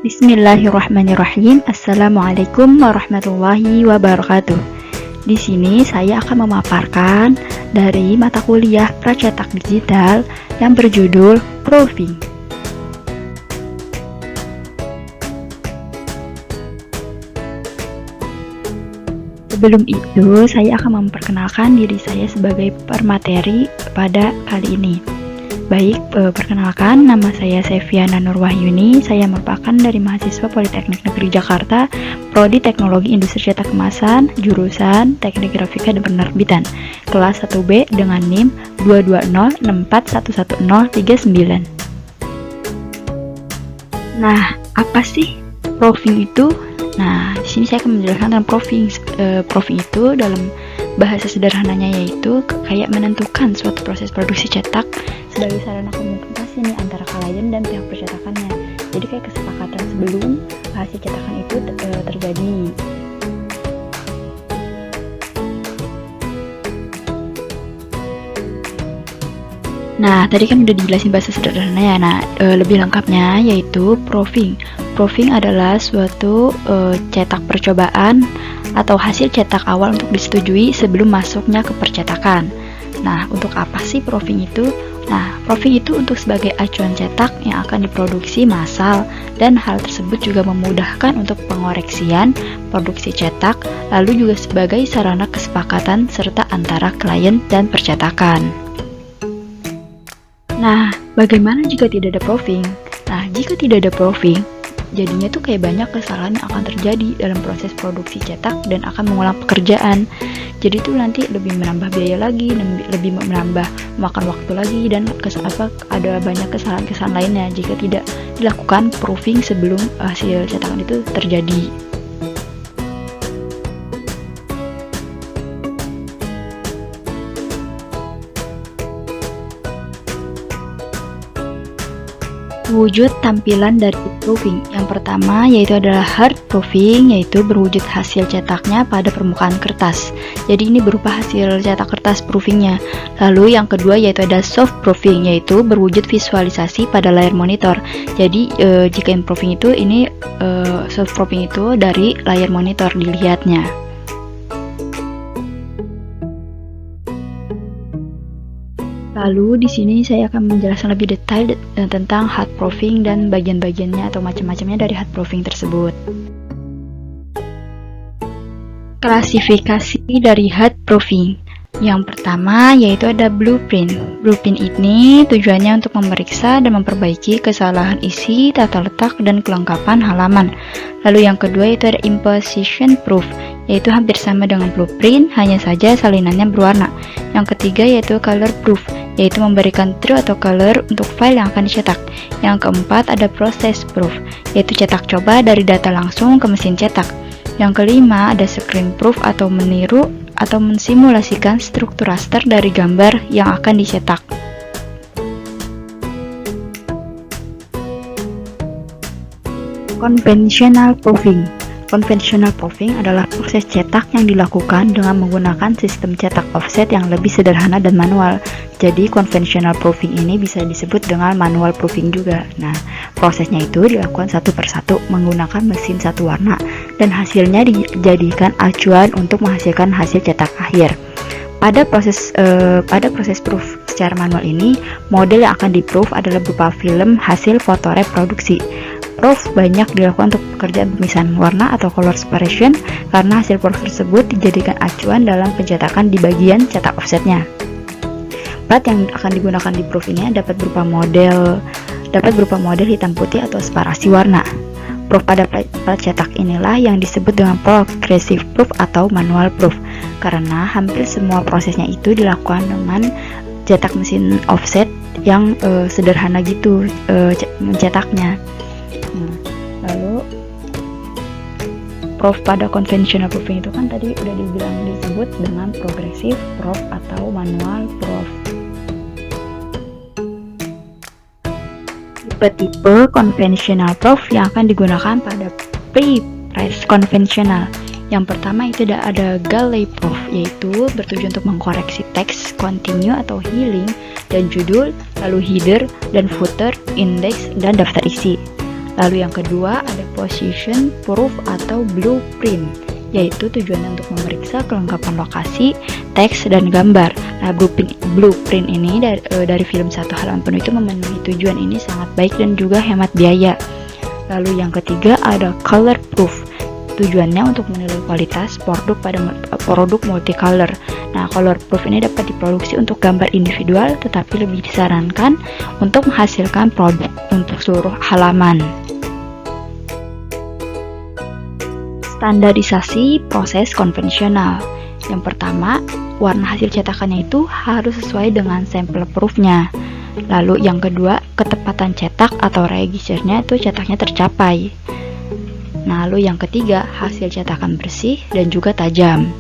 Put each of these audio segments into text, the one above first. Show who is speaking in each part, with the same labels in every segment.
Speaker 1: Bismillahirrahmanirrahim. Assalamualaikum warahmatullahi wabarakatuh. Di sini saya akan memaparkan dari mata kuliah Pracetak Digital yang berjudul Proofing. Sebelum itu, saya akan memperkenalkan diri saya sebagai pemateri pada kali ini. Baik, perkenalkan, nama saya Seviana Nurwahyuni. Saya merupakan dari mahasiswa Politeknik Negeri Jakarta, Prodi Teknologi Industri Cetak Kemasan, jurusan Teknik Grafika dan Penerbitan, kelas 1B dengan NIM 22064111039. Nah, apa sih proofing itu? Nah, di sini saya akan menjelaskan tentang proofing. Proofing itu dalam bahasa sederhananya yaitu kayak menentukan suatu proses produksi cetak sebagai sarana komunikasi nih antara klien dan pihak percetakannya. Jadi kayak kesepakatan sebelum hasil cetakan itu terjadi. Nah, tadi kan udah dijelasin bahasa sederhana ya. Nah, lebih lengkapnya yaitu proofing. Proofing adalah suatu cetak percobaan atau hasil cetak awal untuk disetujui sebelum masuknya ke percetakan. Nah, untuk apa sih proofing itu? Nah, proofing itu untuk sebagai acuan cetak yang akan diproduksi massal, dan hal tersebut juga memudahkan untuk pengoreksian produksi cetak, lalu juga sebagai sarana kesepakatan serta antara klien dan percetakan. Nah, bagaimana jika tidak ada proofing? Nah, jika tidak ada proofing, jadinya tuh kayak banyak kesalahan yang akan terjadi dalam proses produksi cetak dan akan mengulang pekerjaan. Jadi tuh nanti lebih menambah biaya lagi, lebih menambah makan waktu lagi, dan ada banyak kesalahan-kesalahan lainnya jika tidak dilakukan proofing sebelum hasil cetakan itu terjadi. Wujud tampilan dari proofing. Yang pertama yaitu adalah hard proofing, yaitu berwujud hasil cetaknya pada permukaan kertas. Jadi ini berupa hasil cetak kertas proofingnya. Lalu yang kedua yaitu ada soft proofing, yaitu berwujud visualisasi pada layar monitor. Jadi jika in proofing itu soft proofing itu dari layar monitor dilihatnya. Lalu di sini saya akan menjelaskan lebih detail tentang hard proofing dan bagian-bagiannya atau macam-macamnya dari hard proofing tersebut. Klasifikasi dari hard proofing. Yang pertama yaitu ada blueprint. Blueprint ini tujuannya untuk memeriksa dan memperbaiki kesalahan isi, tata letak, dan kelengkapan halaman. Lalu yang kedua yaitu ada imposition proof, yaitu hampir sama dengan blueprint, hanya saja salinannya berwarna. Yang ketiga yaitu color proof, yaitu memberikan true atau color untuk file yang akan dicetak. Yang keempat ada process proof, yaitu cetak coba dari data langsung ke mesin cetak. Yang kelima ada screen proof, atau meniru atau mensimulasikan struktur raster dari gambar yang akan dicetak. Conventional proofing. Conventional proofing adalah proses cetak yang dilakukan dengan menggunakan sistem cetak offset yang lebih sederhana dan manual. Jadi conventional proofing ini bisa disebut dengan manual proofing juga. Nah, prosesnya itu dilakukan satu persatu menggunakan mesin satu warna, dan hasilnya dijadikan acuan untuk menghasilkan hasil cetak akhir. Pada proses proof secara manual ini, model yang akan di-proof adalah berupa film hasil foto reproduksi. Proof banyak dilakukan untuk pekerjaan pemisahan warna atau color separation, karena hasil proof tersebut dijadikan acuan dalam pencetakan di bagian cetak offsetnya. Plat yang akan digunakan di proof ini dapat berupa model hitam putih atau separasi warna. Proof pada plat cetak inilah yang disebut dengan progressive proof atau manual proof, karena hampir semua prosesnya itu dilakukan dengan cetak mesin offset yang sederhana gitu mencetaknya. Lalu proof pada conventional proofing itu kan tadi udah disebut dengan progressive proof atau manual proof. Tipe-tipe conventional proof yang akan digunakan pada pre-press conventional. Yang pertama itu ada galley proof, yaitu bertujuan untuk mengkoreksi teks, continue atau healing, dan judul, lalu header dan footer, index, dan daftar isi. Lalu yang kedua ada position proof atau blueprint, yaitu tujuannya untuk memeriksa kelengkapan lokasi, teks, dan gambar. Nah, blueprint ini dari film 1 halaman penuh itu memenuhi tujuan ini sangat baik dan juga hemat biaya. Lalu yang ketiga ada color proof. Tujuannya untuk menilai kualitas produk multicolor. Nah, color proof ini dapat diproduksi untuk gambar individual, tetapi lebih disarankan untuk menghasilkan produk untuk seluruh halaman. Standarisasi proses konvensional. Yang pertama, warna hasil cetakannya itu harus sesuai dengan sampel proofnya. Lalu yang kedua, ketepatan cetak atau registernya itu cetaknya tercapai. Nah, lalu yang ketiga, hasil cetakan bersih dan juga tajam.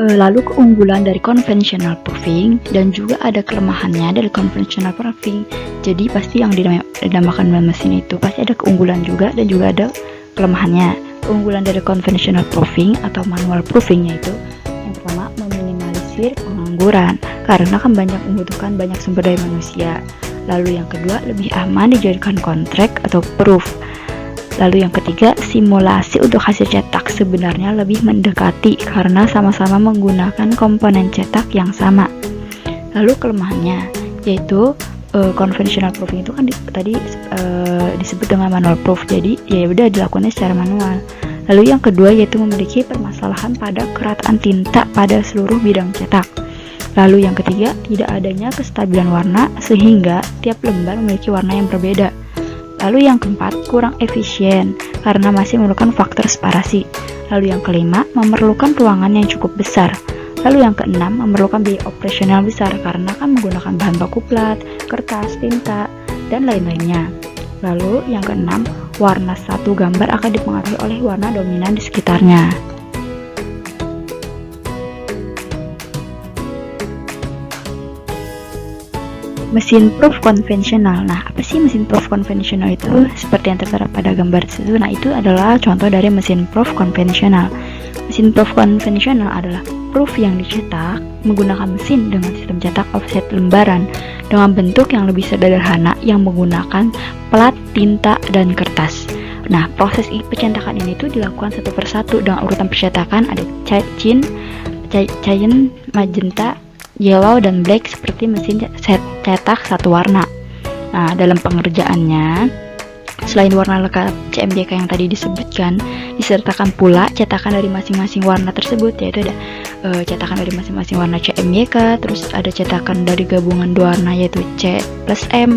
Speaker 1: Lalu keunggulan dari conventional proofing dan juga ada kelemahannya dari conventional proofing. Jadi pasti yang dinamakan mesin itu pasti ada keunggulan juga dan juga ada kelemahannya. Keunggulan dari conventional proofing atau manual proofing yaitu yang pertama meminimalisir pengangguran karena kan membutuhkan banyak sumber daya manusia. Lalu yang kedua lebih aman dijadikan kontrak atau proof. Lalu yang ketiga, simulasi untuk hasil cetak sebenarnya lebih mendekati karena sama-sama menggunakan komponen cetak yang sama. Lalu kelemahannya yaitu conventional proofing itu kan tadi disebut dengan manual proof, jadi ya udah dilakukannya secara manual. Lalu yang kedua yaitu memiliki permasalahan pada kerataan tinta pada seluruh bidang cetak. Lalu yang ketiga, tidak adanya kestabilan warna sehingga tiap lembar memiliki warna yang berbeda. Lalu yang keempat, kurang efisien karena masih memerlukan faktor separasi. Lalu yang kelima, memerlukan ruangan yang cukup besar. Lalu yang keenam, memerlukan biaya operasional besar karena kan menggunakan bahan baku plat, kertas, tinta, dan lain-lainnya. Lalu yang keenam, warna satu gambar akan dipengaruhi oleh warna dominan di sekitarnya. Mesin proof konvensional. Nah, apa sih mesin proof konvensional itu? Seperti yang tertera pada gambar itu. Nah, itu adalah contoh dari mesin proof konvensional. Mesin proof konvensional adalah proof yang dicetak menggunakan mesin dengan sistem cetak offset lembaran dengan bentuk yang lebih sederhana yang menggunakan plat, tinta, dan kertas. Nah, proses percetakan ini tuh dilakukan satu persatu dengan urutan percetakan ada cyan, magenta, yellow, dan black seperti mesin cetak satu warna. Nah, dalam pengerjaannya, selain warna lengkap CMYK yang tadi disebutkan, disertakan pula cetakan dari masing-masing warna tersebut, yaitu ada cetakan dari masing-masing warna CMYK, terus ada cetakan dari gabungan dua warna yaitu C plus M,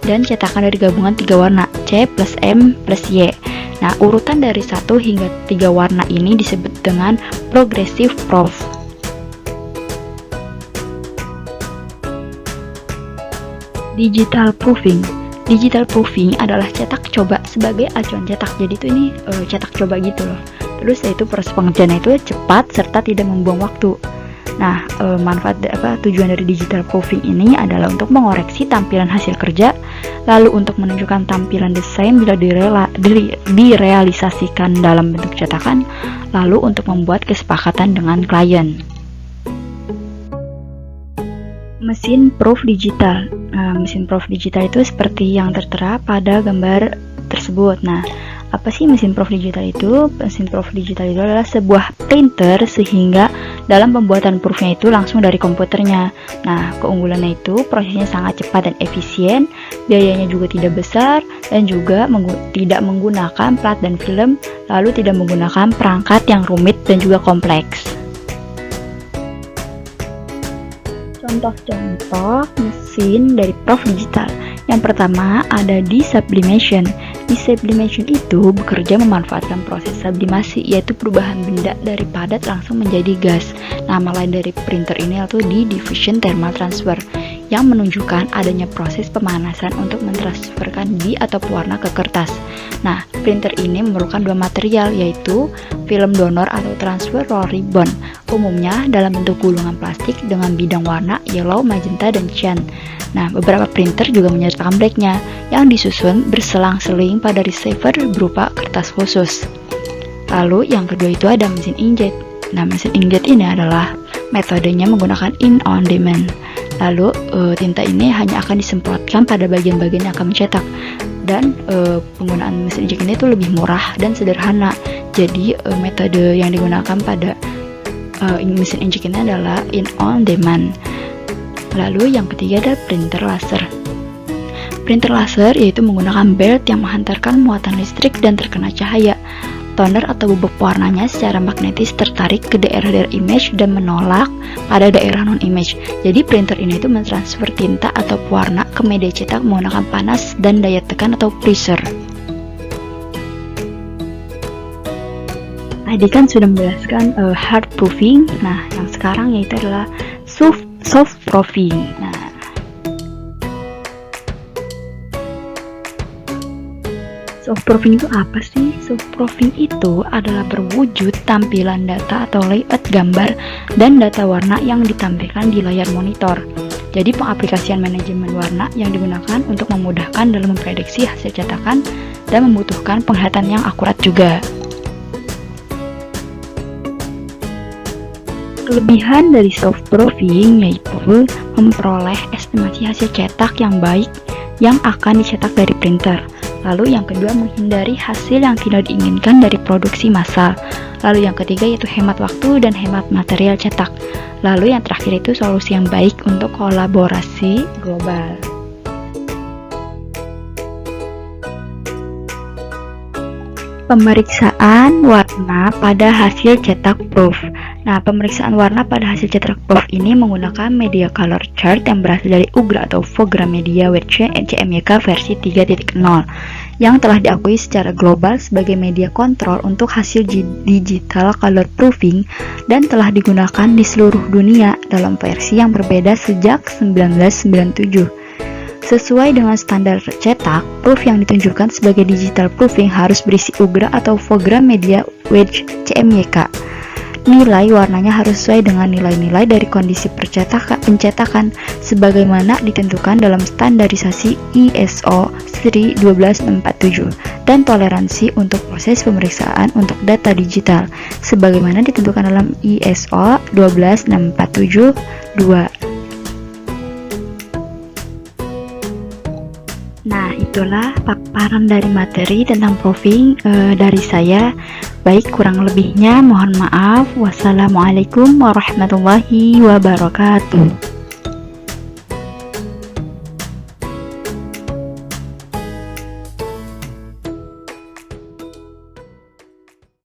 Speaker 1: dan cetakan dari gabungan tiga warna C plus M plus Y. Nah, urutan dari 1 hingga 3 warna ini disebut dengan progressive proof. Digital proofing. Digital proofing adalah cetak coba sebagai acuan cetak. Jadi itu ini cetak coba gitu loh. Terus yaitu proses pengerjaannya itu cepat serta tidak membuang waktu. Nah, tujuan dari digital proofing ini adalah untuk mengoreksi tampilan hasil kerja, lalu untuk menunjukkan tampilan desain bila direalisasikan dalam bentuk cetakan, lalu untuk membuat kesepakatan dengan klien. Mesin proof digital. Nah, mesin proof digital itu seperti yang tertera pada gambar tersebut. Nah, apa sih mesin proof digital itu? Mesin proof digital itu adalah sebuah printer sehingga dalam pembuatan proofnya itu langsung dari komputernya. Nah, keunggulannya itu prosesnya sangat cepat dan efisien, biayanya juga tidak besar, dan juga tidak menggunakan plat dan film, lalu tidak menggunakan perangkat yang rumit dan juga kompleks. Contoh-contoh mesin dari proof digital. Yang pertama ada desublimation. Desublimation itu bekerja memanfaatkan proses sublimasi, yaitu perubahan benda dari padat langsung menjadi gas. Nama lain dari printer ini yaitu diffusion thermal transfer, yang menunjukkan adanya proses pemanasan untuk mentransferkan di atau pewarna ke kertas. Nah, printer ini memerlukan dua material, yaitu film donor atau transfer roll ribbon, umumnya dalam bentuk gulungan plastik dengan bidang warna yellow, magenta, dan cyan. Nah, beberapa printer juga menyertakan blacknya yang disusun berselang-seling pada receiver berupa kertas khusus. Lalu yang kedua itu ada mesin inkjet. Nah, mesin inkjet ini adalah metodenya menggunakan ink on demand. Lalu tinta ini hanya akan disemprotkan pada bagian-bagian yang akan mencetak. Dan penggunaan mesin inkjet ini itu lebih murah dan sederhana. Jadi metode yang digunakan pada mesin inkjet ini adalah in on demand. Lalu yang ketiga ada printer laser. Printer laser yaitu menggunakan belt yang menghantarkan muatan listrik dan terkena cahaya. Toner atau bubuk warnanya secara magnetis tertarik ke daerah-daerah image dan menolak pada daerah non-image. Jadi printer ini itu mentransfer tinta atau pewarna ke media cetak menggunakan panas dan daya tekan atau pressure. Tadi kan sudah menjelaskan hard proofing. Nah, yang sekarang yaitu adalah soft proofing. Nah, soft proofing itu apa sih? Soft proofing itu adalah berwujud tampilan data atau layout gambar dan data warna yang ditampilkan di layar monitor. Jadi pengaplikasian manajemen warna yang digunakan untuk memudahkan dalam memprediksi hasil cetakan dan membutuhkan penglihatan yang akurat juga. Kelebihan dari soft proofing yaitu memperoleh estimasi hasil cetak yang baik yang akan dicetak dari printer. Lalu yang kedua, menghindari hasil yang tidak diinginkan dari produksi massal. Lalu yang ketiga yaitu hemat waktu dan hemat material cetak. Lalu yang terakhir itu solusi yang baik untuk kolaborasi global. Pemeriksaan warna pada hasil cetak proof. Nah, pemeriksaan warna pada hasil cetak proof ini menggunakan media color chart yang berasal dari UGRA atau Fogra Media WC CMYK versi 3.0 yang telah diakui secara global sebagai media kontrol untuk hasil digital color proofing dan telah digunakan di seluruh dunia dalam versi yang berbeda sejak 1997. Sesuai dengan standar cetak, proof yang ditunjukkan sebagai digital proofing harus berisi UGRA atau Fogra Media Wedge CMYK. Nilai warnanya harus sesuai dengan nilai-nilai dari kondisi pencetakan sebagaimana ditentukan dalam standarisasi ISO 12647 dan toleransi untuk proses pemeriksaan untuk data digital sebagaimana ditentukan dalam ISO 12647-2. Nah, itulah paparan dari materi tentang proofing dari saya. Baik, kurang lebihnya mohon maaf. Wassalamualaikum warahmatullahi wabarakatuh.